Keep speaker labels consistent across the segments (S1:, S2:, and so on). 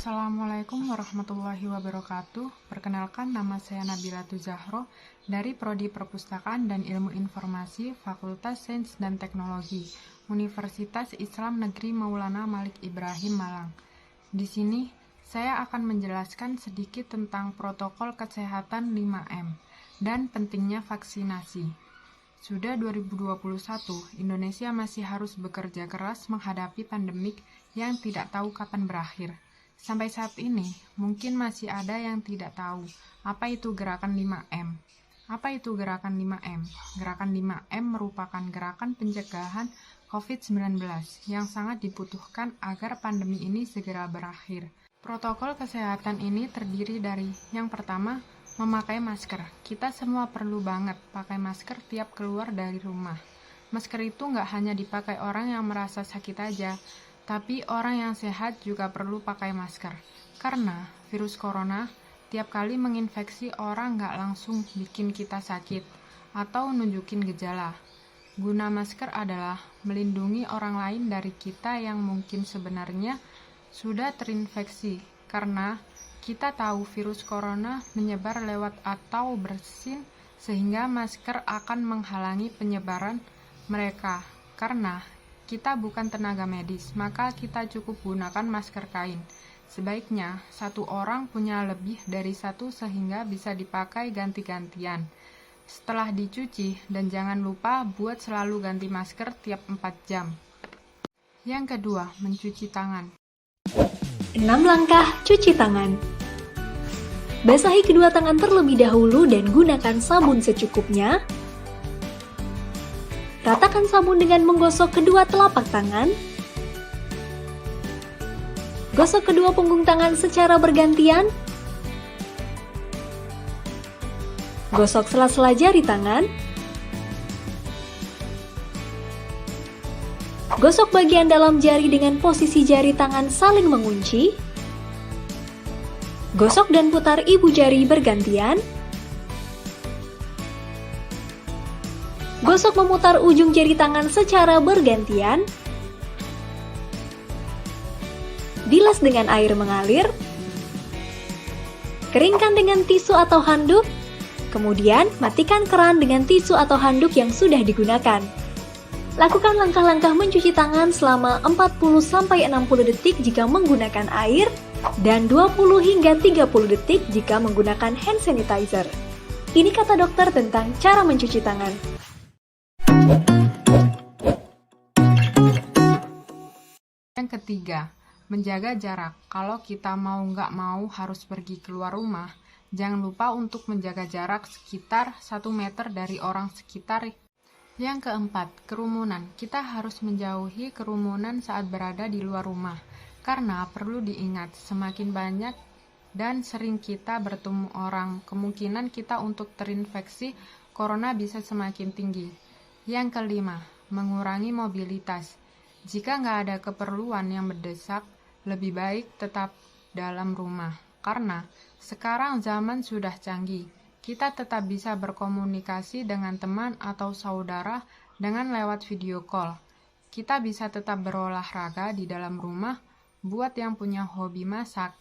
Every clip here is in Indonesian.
S1: Assalamualaikum warahmatullahi wabarakatuh. Perkenalkan, nama saya Nabila Tuzahro dari Prodi Perpustakaan dan Ilmu Informasi Fakultas Sains dan Teknologi Universitas Islam Negeri Maulana Malik Ibrahim Malang. Di sini saya akan menjelaskan sedikit tentang protokol kesehatan 5M dan pentingnya vaksinasi. Sudah 2021, Indonesia masih harus bekerja keras menghadapi pandemik yang tidak tahu kapan berakhir. Sampai saat ini, mungkin masih ada yang tidak tahu apa itu gerakan 5M. Apa itu gerakan 5M? Gerakan 5M merupakan gerakan pencegahan COVID-19 yang sangat dibutuhkan agar pandemi ini segera berakhir. Protokol kesehatan ini terdiri dari yang pertama, memakai masker. Kita semua perlu banget pakai masker tiap keluar dari rumah. Masker itu nggak hanya dipakai orang yang merasa sakit aja, tapi orang yang sehat juga perlu pakai masker. Karena virus corona tiap kali menginfeksi orang nggak langsung bikin kita sakit atau nunjukin gejala. Guna masker adalah melindungi orang lain dari kita yang mungkin sebenarnya sudah terinfeksi. Karena kita tahu virus corona menyebar lewat atau bersin, sehingga masker akan menghalangi penyebaran mereka. Karena kita bukan tenaga medis, maka kita cukup gunakan masker kain. Sebaiknya, satu orang punya lebih dari satu sehingga bisa dipakai ganti-gantian setelah dicuci, dan jangan lupa buat selalu ganti masker tiap 4 jam. Yang kedua, mencuci tangan.
S2: 6 langkah cuci tangan. Basahi kedua tangan terlebih dahulu dan gunakan sabun secukupnya. Ratakan sabun dengan menggosok kedua telapak tangan. Gosok kedua punggung tangan secara bergantian. Gosok sela-sela jari tangan. Gosok bagian dalam jari dengan posisi jari tangan saling mengunci. Gosok dan putar ibu jari bergantian. Gosok memutar ujung jari tangan secara bergantian. Bilas dengan air mengalir. Keringkan dengan tisu atau handuk. Kemudian matikan keran dengan tisu atau handuk yang sudah digunakan. Lakukan langkah-langkah mencuci tangan selama 40-60 detik jika menggunakan air dan 20 hingga 30 detik jika menggunakan hand sanitizer. Ini kata dokter tentang cara mencuci tangan.
S1: Yang ketiga, menjaga jarak. Kalau kita mau nggak mau harus pergi keluar rumah, jangan lupa untuk menjaga jarak sekitar 1 meter dari orang sekitar. Yang keempat, kerumunan. Kita harus menjauhi kerumunan saat berada di luar rumah. Karena perlu diingat, semakin banyak dan sering kita bertemu orang, kemungkinan kita untuk terinfeksi corona bisa semakin tinggi. Yang kelima, mengurangi mobilitas. Jika nggak ada keperluan yang mendesak, lebih baik tetap dalam rumah. Karena sekarang zaman sudah canggih, kita tetap bisa berkomunikasi dengan teman atau saudara dengan lewat video call. Kita bisa tetap berolahraga di dalam rumah. Buat yang punya hobi masak,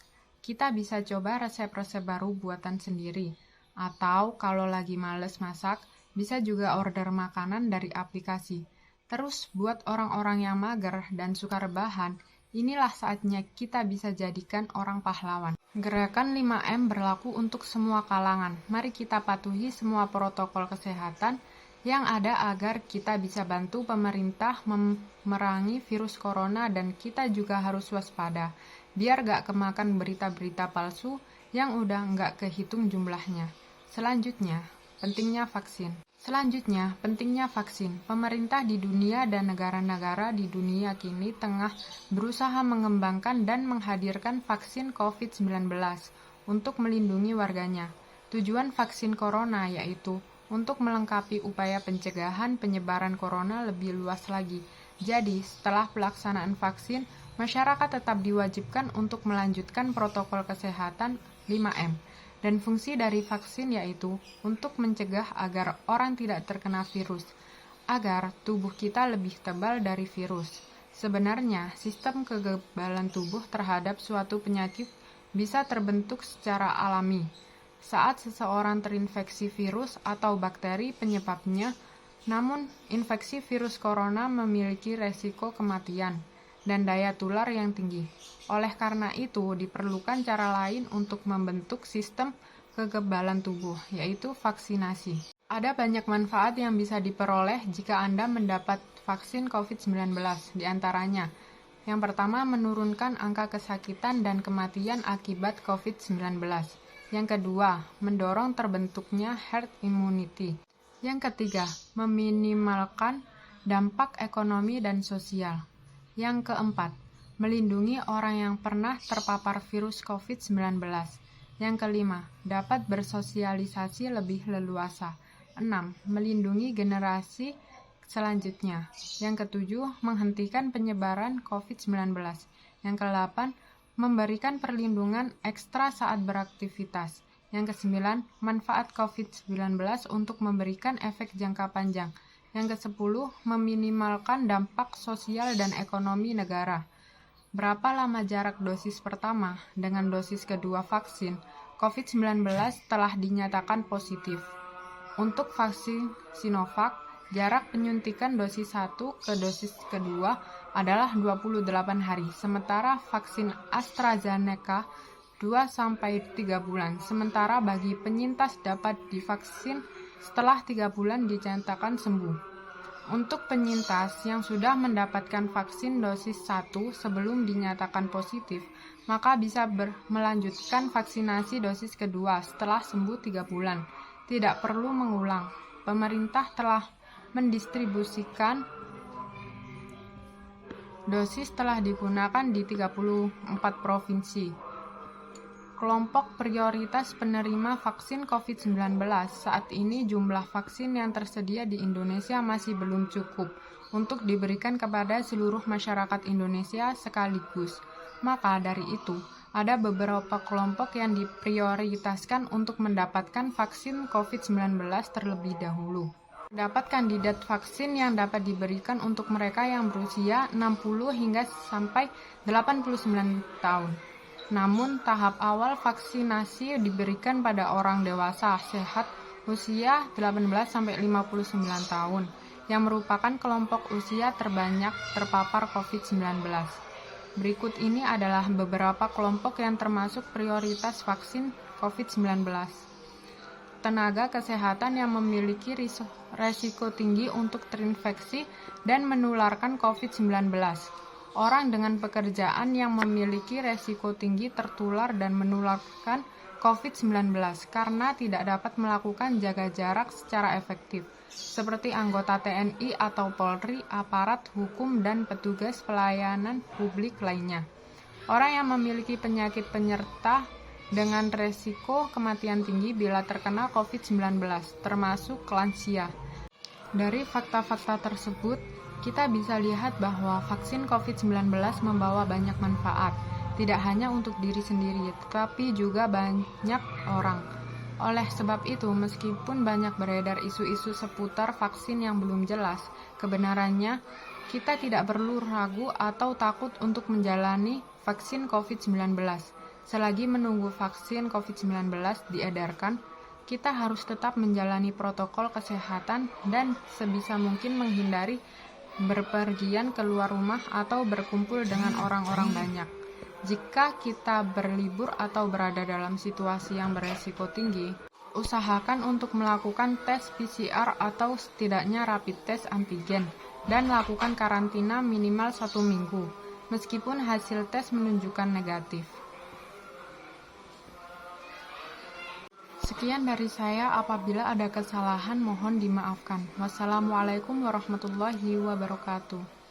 S1: kita bisa coba resep-resep baru buatan sendiri. Atau kalau lagi males masak, bisa juga order makanan dari aplikasi. Terus buat orang-orang yang mager dan suka rebahan, inilah saatnya kita bisa jadikan orang pahlawan. Gerakan 5M berlaku untuk semua kalangan. Mari kita patuhi semua protokol kesehatan yang ada agar kita bisa bantu pemerintah memerangi virus corona, dan kita juga harus waspada biar gak kemakan berita-berita palsu yang udah gak kehitung jumlahnya. Selanjutnya, pentingnya vaksin. Pemerintah di dunia dan negara-negara di dunia kini tengah berusaha mengembangkan dan menghadirkan vaksin COVID-19 untuk melindungi warganya. Tujuan vaksin corona yaitu untuk melengkapi upaya pencegahan penyebaran corona lebih luas lagi. Jadi, setelah pelaksanaan vaksin, masyarakat tetap diwajibkan untuk melanjutkan protokol kesehatan 5M. Dan fungsi dari vaksin yaitu untuk mencegah agar orang tidak terkena virus, agar tubuh kita lebih tebal dari virus. Sebenarnya, sistem kekebalan tubuh terhadap suatu penyakit bisa terbentuk secara alami saat seseorang terinfeksi virus atau bakteri penyebabnya. Namun, infeksi virus corona memiliki resiko kematian dan daya tular yang tinggi. Oleh karena itu, diperlukan cara lain untuk membentuk sistem kekebalan tubuh, yaitu vaksinasi. Ada banyak manfaat yang bisa diperoleh jika Anda mendapat vaksin COVID-19, di antaranya. Yang pertama, menurunkan angka kesakitan dan kematian akibat COVID-19. Yang kedua, mendorong terbentuknya herd immunity. Yang ketiga, meminimalkan dampak ekonomi dan sosial. Yang keempat, melindungi orang yang pernah terpapar virus COVID-19. Yang kelima, dapat bersosialisasi lebih leluasa. 6. Melindungi generasi selanjutnya. Yang ketujuh, menghentikan penyebaran COVID-19. Yang ke-8, memberikan perlindungan ekstra saat beraktivitas. Yang ke-9, manfaat COVID-19 untuk memberikan efek jangka panjang. Yang ke-10, meminimalkan dampak sosial dan ekonomi negara. Berapa lama jarak dosis pertama dengan dosis kedua vaksin COVID-19 telah dinyatakan positif. Untuk vaksin Sinovac, jarak penyuntikan dosis 1 ke dosis kedua adalah 28 hari, sementara vaksin AstraZeneca 2-3 bulan. Sementara bagi penyintas dapat divaksin setelah 3 bulan dinyatakan sembuh. Untuk penyintas yang sudah mendapatkan vaksin dosis 1 sebelum dinyatakan positif, maka bisa melanjutkan vaksinasi dosis kedua setelah sembuh 3 bulan. Tidak perlu mengulang. Pemerintah telah mendistribusikan dosis telah digunakan di 34 provinsi. Kelompok prioritas penerima vaksin COVID-19. Saat ini jumlah vaksin yang tersedia di Indonesia masih belum cukup untuk diberikan kepada seluruh masyarakat Indonesia sekaligus. Maka dari itu, ada beberapa kelompok yang diprioritaskan untuk mendapatkan vaksin COVID-19 terlebih dahulu. Terdapat kandidat vaksin yang dapat diberikan untuk mereka yang berusia 60 hingga sampai 89 tahun. Namun, tahap awal vaksinasi diberikan pada orang dewasa sehat usia 18-59 tahun, yang merupakan kelompok usia terbanyak terpapar COVID-19. Berikut ini adalah beberapa kelompok yang termasuk prioritas vaksin COVID-19. Tenaga kesehatan yang memiliki resiko tinggi untuk terinfeksi dan menularkan COVID-19. Orang dengan pekerjaan yang memiliki resiko tinggi tertular dan menularkan COVID-19 karena tidak dapat melakukan jaga jarak secara efektif, seperti anggota TNI atau Polri, aparat hukum, dan petugas pelayanan publik lainnya. Orang yang memiliki penyakit penyerta dengan resiko kematian tinggi bila terkena COVID-19, termasuk lansia. Dari fakta-fakta tersebut, kita bisa lihat bahwa vaksin COVID-19 membawa banyak manfaat, tidak hanya untuk diri sendiri, tetapi juga banyak orang. Oleh sebab itu, meskipun banyak beredar isu-isu seputar vaksin yang belum jelas kebenarannya, kita tidak perlu ragu atau takut untuk menjalani vaksin COVID-19. Selagi menunggu vaksin COVID-19 diedarkan, kita harus tetap menjalani protokol kesehatan dan sebisa mungkin menghindari berpergian keluar rumah atau berkumpul dengan orang-orang banyak. Jika kita berlibur atau berada dalam situasi yang beresiko tinggi, usahakan untuk melakukan tes PCR atau setidaknya rapid test antigen dan lakukan karantina minimal 1 minggu, meskipun hasil tes menunjukkan negatif. Sekian dari saya, apabila ada kesalahan mohon dimaafkan. Wassalamualaikum warahmatullahi wabarakatuh.